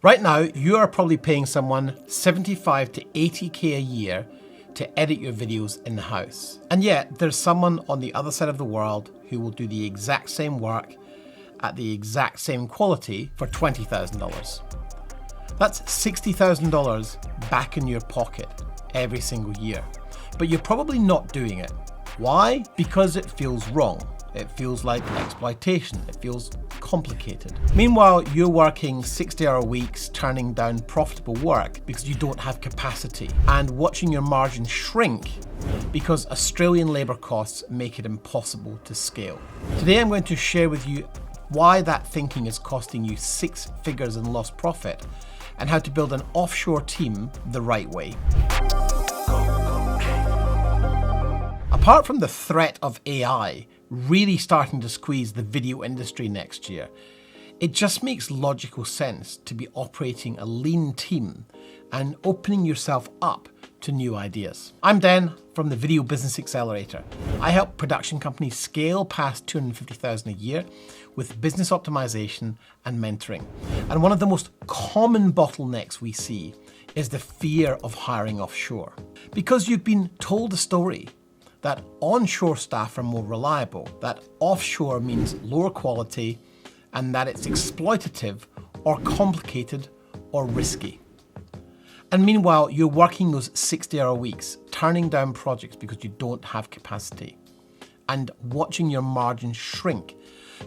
Right now, you are probably paying someone 75 to 80k a year to edit your videos in the house. And yet, there's someone on the other side of the world who will do the exact same work at the exact same quality for $20,000. That's $60,000 back in your pocket every single year. But you're probably not doing it. Why? Because it feels wrong. It feels like exploitation. It feels complicated. Meanwhile, you're working 60-hour weeks, turning down profitable work because you don't have capacity, and watching your margins shrink because Australian labour costs make it impossible to scale. Today, I'm going to share with you why that thinking is costing you 6 figures in lost profit and how to build an offshore team the right way. Apart from the threat of AI really starting to squeeze the video industry next year, it just makes logical sense to be operating a lean team and opening yourself up to new ideas. I'm Den from the Video Business Accelerator. I help production companies scale past $250,000 a year with business optimization and mentoring. And one of the most common bottlenecks we see is the fear of hiring offshore. Because you've been told a story that onshore staff are more reliable, that offshore means lower quality, and that it's exploitative or complicated or risky. And meanwhile, you're working those 60-hour weeks, turning down projects because you don't have capacity, and watching your margins shrink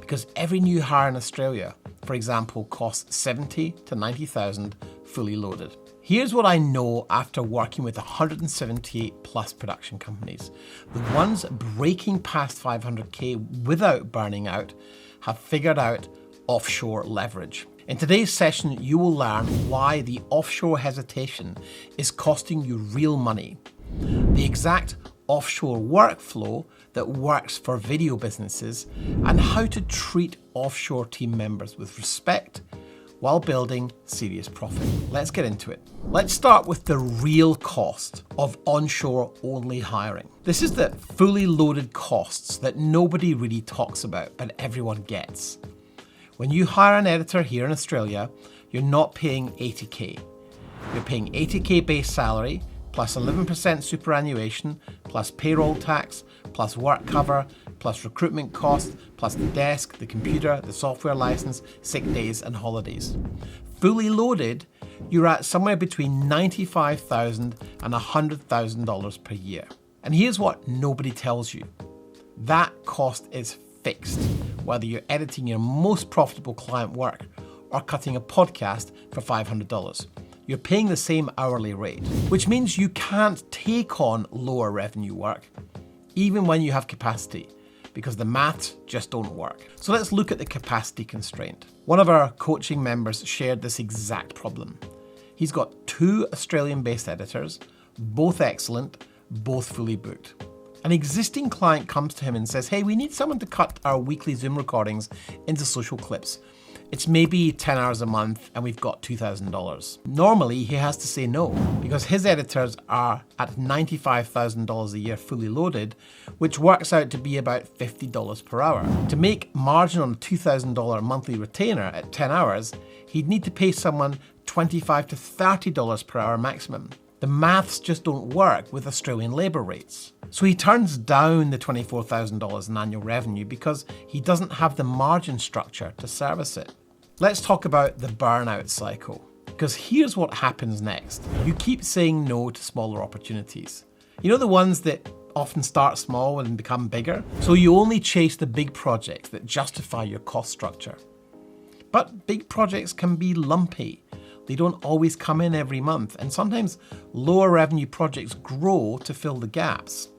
because every new hire in Australia, for example, costs $70,000 to $90,000 fully loaded. Here's what I know after working with 178 plus production companies. The ones breaking past 500k without burning out have figured out offshore leverage. In today's session, you will learn why the offshore hesitation is costing you real money, the exact offshore workflow that works for video businesses, and how to treat offshore team members with respect while building serious profit. Let's get into it. Let's start with the real cost of onshore only hiring. This is the fully loaded costs that nobody really talks about, but everyone gets. When you hire an editor here in Australia, you're not paying 80k. You're paying 80k base salary, plus 11% superannuation, plus payroll tax, plus work cover, plus recruitment costs, plus the desk, the computer, the software license, sick days and holidays. Fully loaded, you're at somewhere between $95,000 and $100,000 per year. And here's what nobody tells you. That cost is fixed, whether you're editing your most profitable client work or cutting a podcast for $500. You're paying the same hourly rate, which means you can't take on lower revenue work, even when you have capacity, because the maths just don't work. So let's look at the capacity constraint. One of our coaching members shared this exact problem. He's got 2 Australian-based editors, both excellent, both fully booked. An existing client comes to him and says, hey, we need someone to cut our weekly Zoom recordings into social clips. It's maybe 10 hours a month and we've got $2,000. Normally, he has to say no because his editors are at $95,000 a year fully loaded, which works out to be about $50 per hour. To make margin on a $2,000 monthly retainer at 10 hours, he'd need to pay someone $25 to $30 per hour maximum. The maths just don't work with Australian labour rates. So he turns down the $24,000 in annual revenue because he doesn't have the margin structure to service it. Let's talk about the burnout cycle, because here's what happens next. You keep saying no to smaller opportunities. You know, the ones that often start small and become bigger? So you only chase the big projects that justify your cost structure. But big projects can be lumpy. They don't always come in every month, and sometimes lower revenue projects grow to fill the gaps.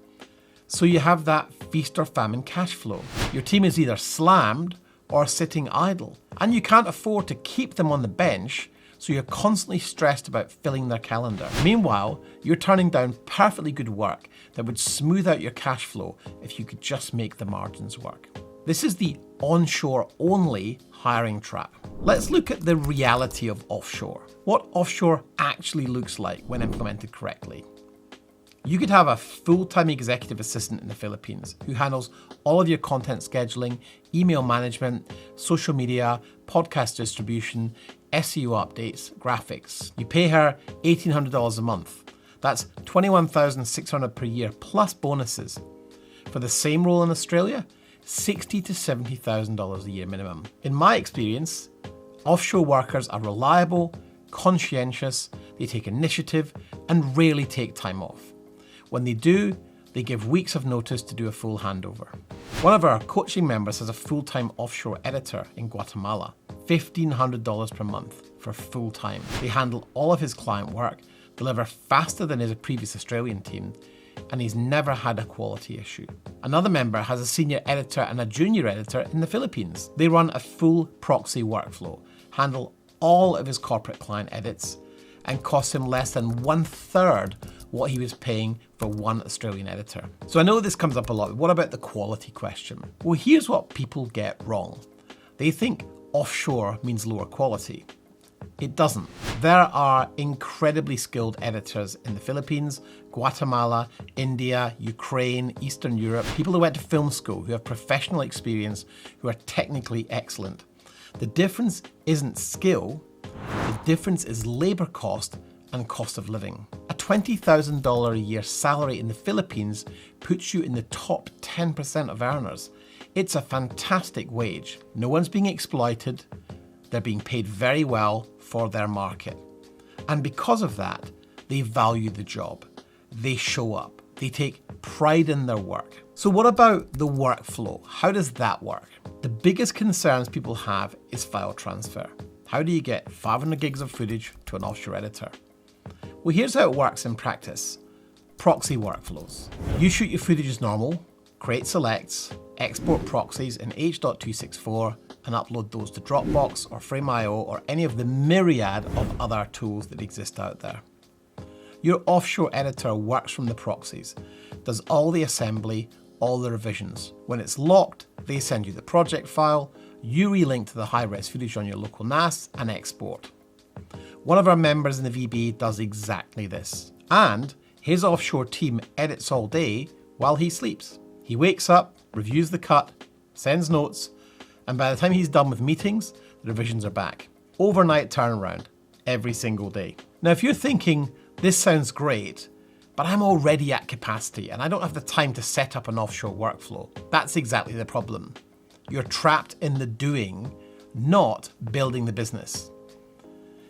So you have that feast or famine cash flow. Your team is either slammed or sitting idle, and you can't afford to keep them on the bench, so you're constantly stressed about filling their calendar. Meanwhile, you're turning down perfectly good work that would smooth out your cash flow if you could just make the margins work. This is the onshore only hiring trap. Let's look at the reality of offshore. What offshore actually looks like when implemented correctly. You could have a full-time executive assistant in the Philippines who handles all of your content scheduling, email management, social media, podcast distribution, SEO updates, graphics. You pay her $1,800 a month. That's $21,600 per year plus bonuses. For the same role in Australia, $60,000 to $70,000 a year minimum. In my experience, offshore workers are reliable, conscientious, they take initiative, and rarely take time off. When they do, they give weeks of notice to do a full handover. One of our coaching members has a full-time offshore editor in Guatemala, $1,500 per month for full-time. They handle all of his client work, deliver faster than his previous Australian team, and he's never had a quality issue. Another member has a senior editor and a junior editor in the Philippines. They run a full proxy workflow, handle all of his corporate client edits, and cost him less than 1/3 what he was paying for one Australian editor. So I know this comes up a lot. What about the quality question? Well, here's what people get wrong. They think offshore means lower quality. It doesn't. There are incredibly skilled editors in the Philippines, Guatemala, India, Ukraine, Eastern Europe, people who went to film school, who have professional experience, who are technically excellent. The difference isn't skill, the difference is labor cost and cost of living. A $20,000 a year salary in the Philippines puts you in the top 10% of earners. It's a fantastic wage. No one's being exploited. They're being paid very well for their market. And because of that, they value the job. They show up. They take pride in their work. So what about the workflow? How does that work? The biggest concerns people have is file transfer. How do you get 500 gigs of footage to an offshore editor? Well, here's how it works in practice. Proxy workflows. You shoot your footage as normal, create selects, export proxies in H.264, and upload those to Dropbox or Frame.io or any of the myriad of other tools that exist out there. Your offshore editor works from the proxies, does all the assembly, all the revisions. When it's locked, they send you the project file, you relink to the high-res footage on your local NAS and export. One of our members in the VB does exactly this, and his offshore team edits all day while he sleeps. He wakes up, reviews the cut, sends notes, and by the time he's done with meetings, the revisions are back. Overnight turnaround, every single day. Now, if you're thinking, this sounds great, but I'm already at capacity and I don't have the time to set up an offshore workflow, that's exactly the problem. You're trapped in the doing, not building the business.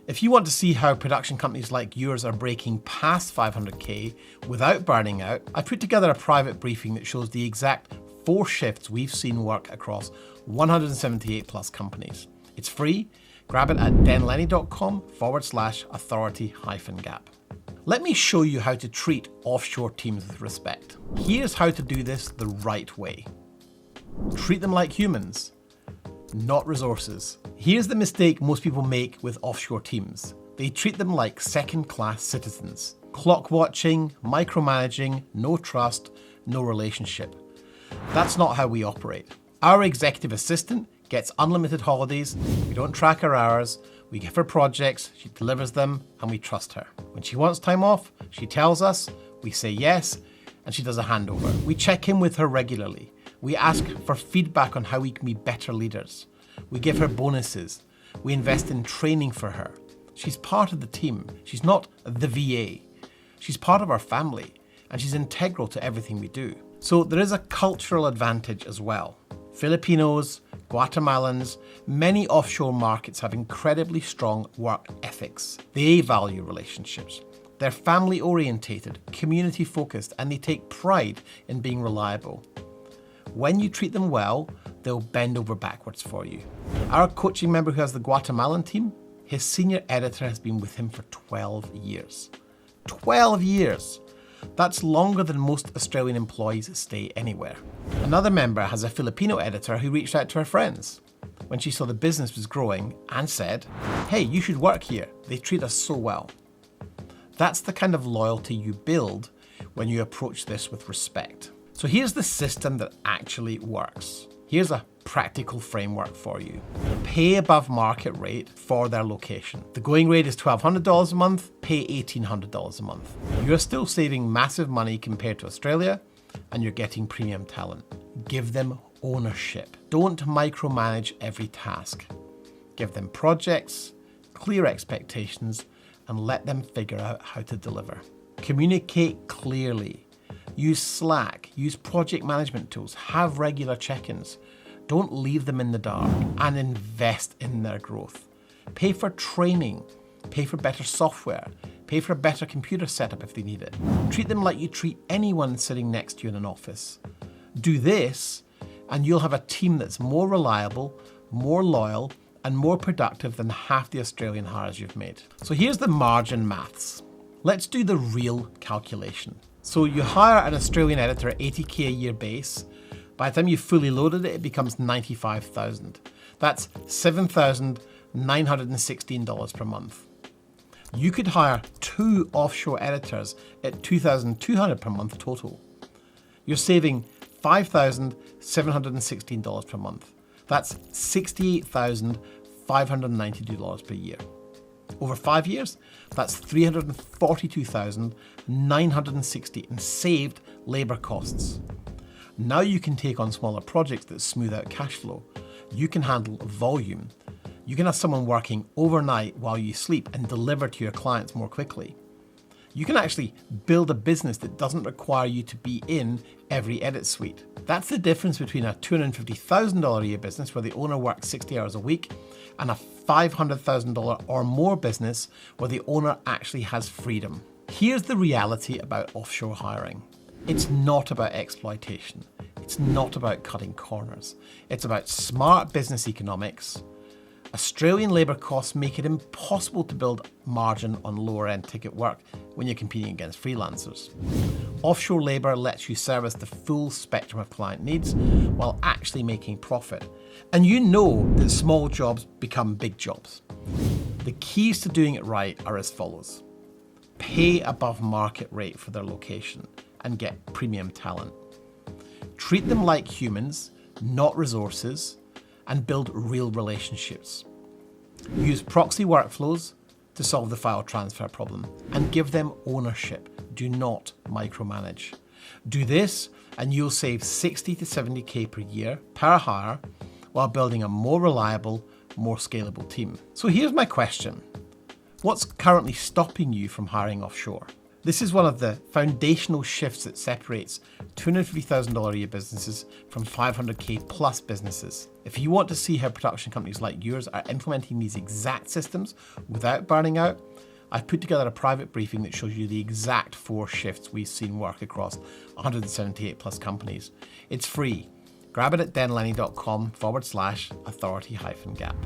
If you want to see how production companies like yours are breaking past 500K without burning out, I put together a private briefing that shows the exact 4 shifts we've seen work across 178 plus companies. It's free. Grab it at denlennie.com/authority-gap. Let me show you how to treat offshore teams with respect. Here's how to do this the right way. Treat them like humans, not resources. Here's the mistake most people make with offshore teams. They treat them like second-class citizens. Clock watching, micromanaging, no trust, no relationship. That's not how we operate. Our executive assistant gets unlimited holidays, we don't track her hours, we give her projects, she delivers them, and we trust her. When she wants time off, she tells us, we say yes, and she does a handover. We check in with her regularly. We ask for feedback on how we can be better leaders. We give her bonuses. We invest in training for her. She's part of the team. She's not the VA. She's part of our family, and she's integral to everything we do. So there is a cultural advantage as well. Filipinos, Guatemalans, many offshore markets have incredibly strong work ethics. They value relationships. They're family orientated, community focused, and they take pride in being reliable. When you treat them well, they'll bend over backwards for you. Our coaching member who has the Guatemalan team, his senior editor has been with him for 12 years. 12 years! That's longer than most Australian employees stay anywhere. Another member has a Filipino editor who reached out to her friends when she saw the business was growing and said, hey, you should work here. They treat us so well. That's the kind of loyalty you build when you approach this with respect. So here's the system that actually works. Here's a practical framework for you. Pay above market rate for their location. The going rate is $1,200 a month, pay $1,800 a month. You're still saving massive money compared to Australia, and you're getting premium talent. Give them ownership. Don't micromanage every task. Give them projects, clear expectations, and let them figure out how to deliver. Communicate clearly. Use Slack, use project management tools, have regular check-ins. Don't leave them in the dark, and invest in their growth. Pay for training, pay for better software, pay for a better computer setup if they need it. Treat them like you treat anyone sitting next to you in an office. Do this, and you'll have a team that's more reliable, more loyal, and more productive than half the Australian hires you've made. So here's the margin maths. Let's do the real calculation. So you hire an Australian editor at 80k a year base. By the time you've fully loaded it, it becomes 95,000. That's $7,916 per month. You could hire 2 offshore editors at $2,200 per month total. You're saving $5,716 per month. That's $68,592 per year. Over 5 years, that's $342,960 in saved labour costs. Now you can take on smaller projects that smooth out cash flow. You can handle volume. You can have someone working overnight while you sleep and deliver to your clients more quickly. You can actually build a business that doesn't require you to be in every edit suite. That's the difference between a $250,000 a year business where the owner works 60 hours a week and a $500,000 or more business where the owner actually has freedom. Here's the reality about offshore hiring. It's not about exploitation. It's not about cutting corners. It's about smart business economics. Australian labour costs make it impossible to build margin on lower end ticket work when you're competing against freelancers. Offshore labour lets you service the full spectrum of client needs while actually making profit. And you know that small jobs become big jobs. The keys to doing it right are as follows. Pay above market rate for their location and get premium talent. Treat them like humans, not resources, and build real relationships. Use proxy workflows to solve the file transfer problem and give them ownership. Do not micromanage. Do this and you'll save 60 to 70k per year per hire while building a more reliable, more scalable team. So here's my question. What's currently stopping you from hiring offshore? This is one of the foundational shifts that separates $250,000 a year businesses from 500k plus businesses. If you want to see how production companies like yours are implementing these exact systems without burning out, I've put together a private briefing that shows you the exact 4 shifts we've seen work across 178 plus companies. It's free. Grab it at denlennie.com/authority-gap.